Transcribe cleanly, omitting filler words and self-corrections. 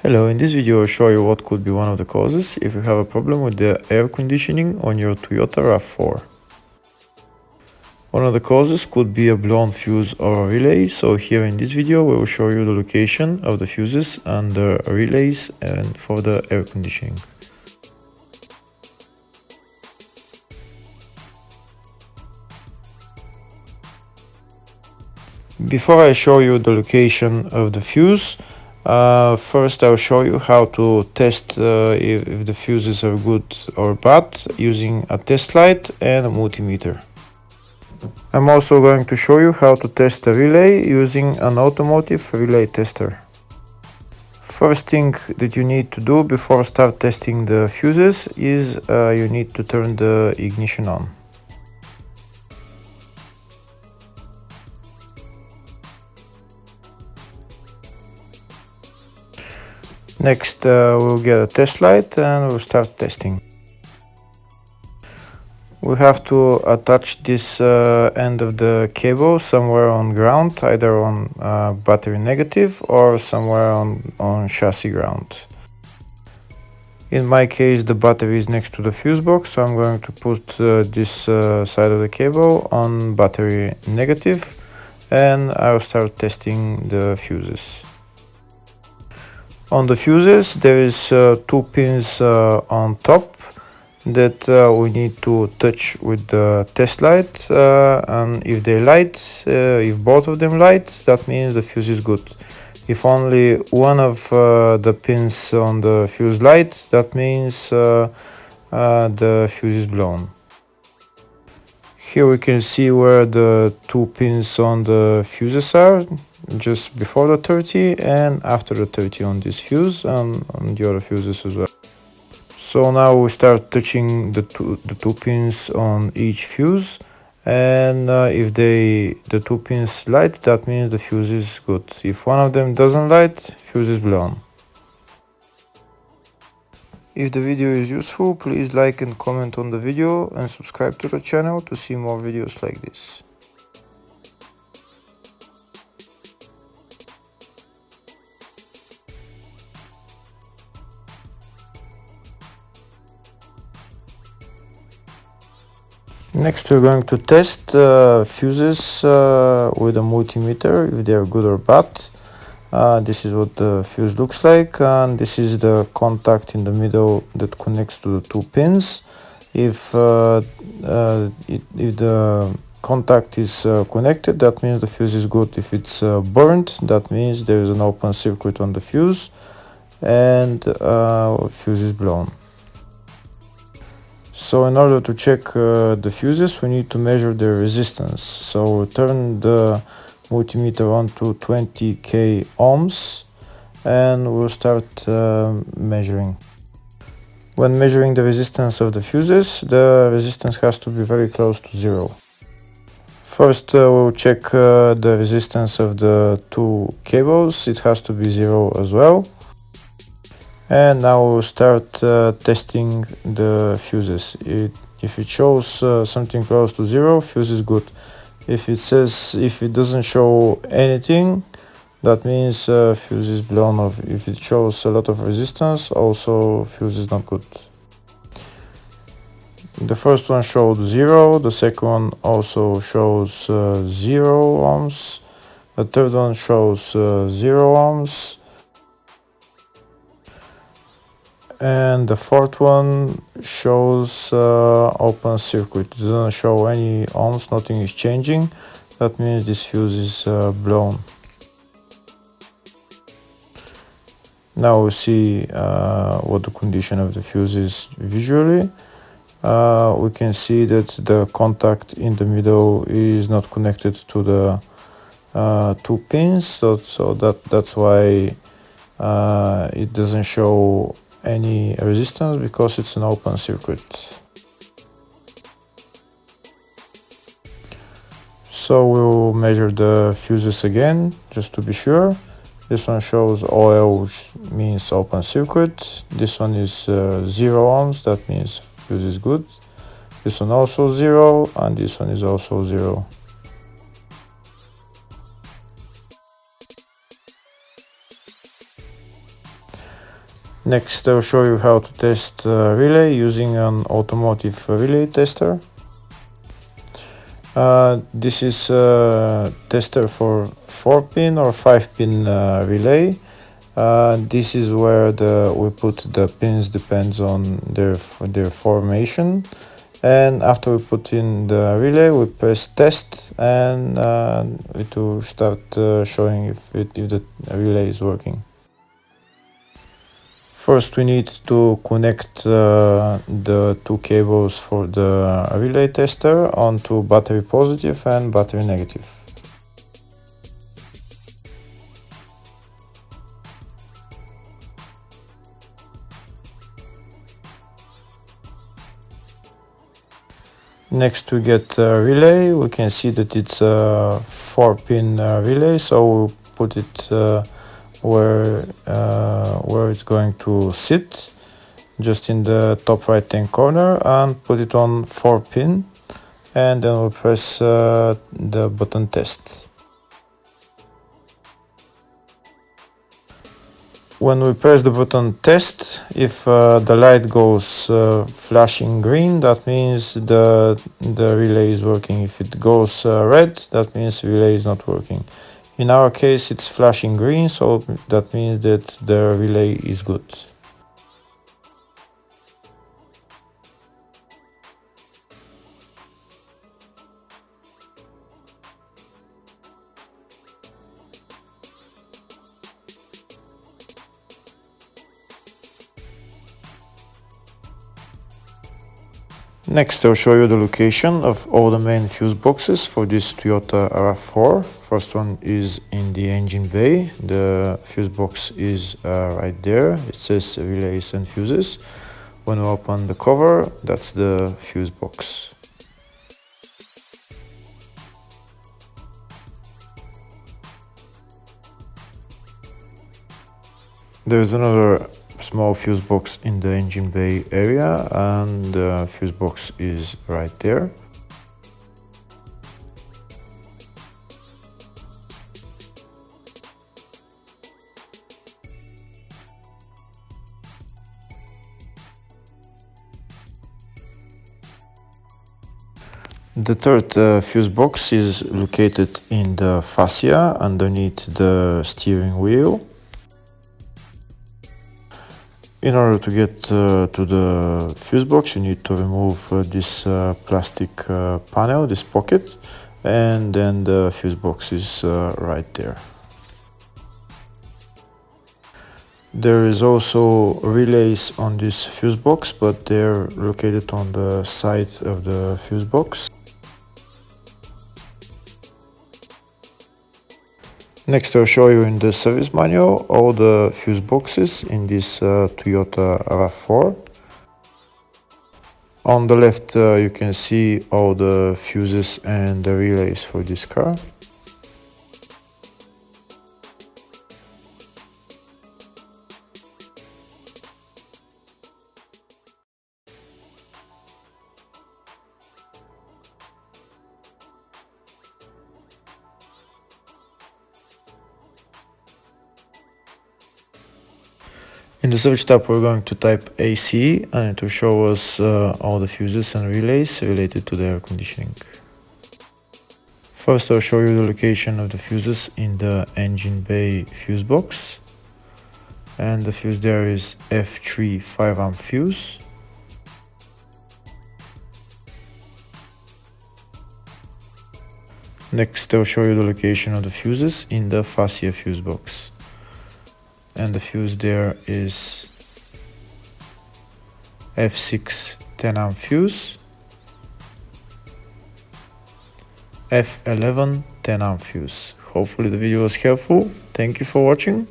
Hello, in this video I'll show you what could be one of the causes if you have a problem with the air conditioning on your Toyota RAV4. One of the causes could be a blown fuse or a relay, so here in this video we will show you the location of the fuses and the relays and for the air conditioning. Before I show you the location of the fuse, first I'll show you how to test if the fuses are good or bad using a test light and a multimeter. I'm also going to show you how to test a relay using an automotive relay tester. First thing that you need to do before start testing the fuses is you need to turn the ignition on. Next we'll get a test light and we'll start testing. We have to attach this end of the cable somewhere on ground, either on battery negative or somewhere on chassis ground. In my case the battery is next to the fuse box, so I'm going to put this side of the cable on battery negative and I'll start testing the fuses. On the fuses there is two pins on top that we need to touch with the test light, and if they light, if both of them light, that means the fuse is good. If only one of the pins on the fuse light, that means the fuse is blown. Here we can see where the two pins on the fuses are, just before the 30 and after the 30 on this fuse and on the other fuses as well. So now we start touching the two pins on each fuse, and if the two pins light, that means the fuse is good. If one of them doesn't light, fuse is blown. If the video is useful, please like and comment on the video and subscribe to the channel to see more videos like this. Next we're going to test fuses with a multimeter, if they are good or bad. This is what the fuse looks like, and this is the contact in the middle that connects to the two pins. If the contact is connected, that means the fuse is good. If it's burnt, that means there is an open circuit on the fuse and fuse is blown. So in order to check the fuses, we need to measure their resistance. So we'll turn the multimeter on to 20k ohms and we'll start measuring. When measuring the resistance of the fuses, the resistance has to be very close to zero. First we'll check the resistance of the two cables. It has to be zero as well. And now we'll start testing the fuses. If it shows something close to zero, fuse is good. If it doesn't show anything, that means fuse is blown off. If it shows a lot of resistance, also fuse is not good. The first one showed 0, the second one also shows 0 ohms, the third one shows 0 ohms, and the fourth one shows open circuit. It doesn't show any ohms, nothing is changing. That means this fuse is blown. Now we see what the condition of the fuse is visually. We can see that the contact in the middle is not connected to the two pins, so that's why it doesn't show any resistance, because it's an open circuit. So we'll measure the fuses again just to be sure. This one shows OL, which means open circuit. This one is 0 ohms, that means fuse is good. This one also 0, and this one is also 0. Next, I'll show you how to test relay using an automotive relay tester. This is a tester for 4-pin or 5-pin relay. This is where we put the pins, depends on their formation. And after we put in the relay, we press test, and it will start showing if the relay is working. First, we need to connect the two cables for the relay tester onto battery positive and battery negative. Next, we get a relay. We can see that it's a 4-pin relay, so we'll put it where it's going to sit, just in the top right hand corner, and put it on 4-pin, and then we'll press the button test. When we press the button test, if the light goes flashing green, that means the relay is working. If it goes red, that means the relay is not working. In our case, it's flashing green, so that means that the relay is good. Next, I'll show you the location of all the main fuse boxes for this Toyota RAV4. First one is in the engine bay. The fuse box is right there. It says relays and fuses. When we open the cover, that's the fuse box. There's another small fuse box in the engine bay area, and the fuse box is right there. The third fuse box is located in the fascia underneath the steering wheel. In order to get to the fuse box, you need to remove this plastic panel, this pocket, and then the fuse box is right there. There is also relays on this fuse box, but they're located on the side of the fuse box. Next, I'll show you in the service manual all the fuse boxes in this Toyota RAV4. On the left, you can see all the fuses and the relays for this car. In the search tab, we're going to type AC, and it will show us all the fuses and relays related to the air conditioning. First, I'll show you the location of the fuses in the engine bay fuse box. And the fuse there is F3 5-amp fuse. Next, I'll show you the location of the fuses in the fascia fuse box. And the fuse there is F6 10-amp fuse, F11 10-amp fuse. Hopefully the video was helpful. Thank you for watching.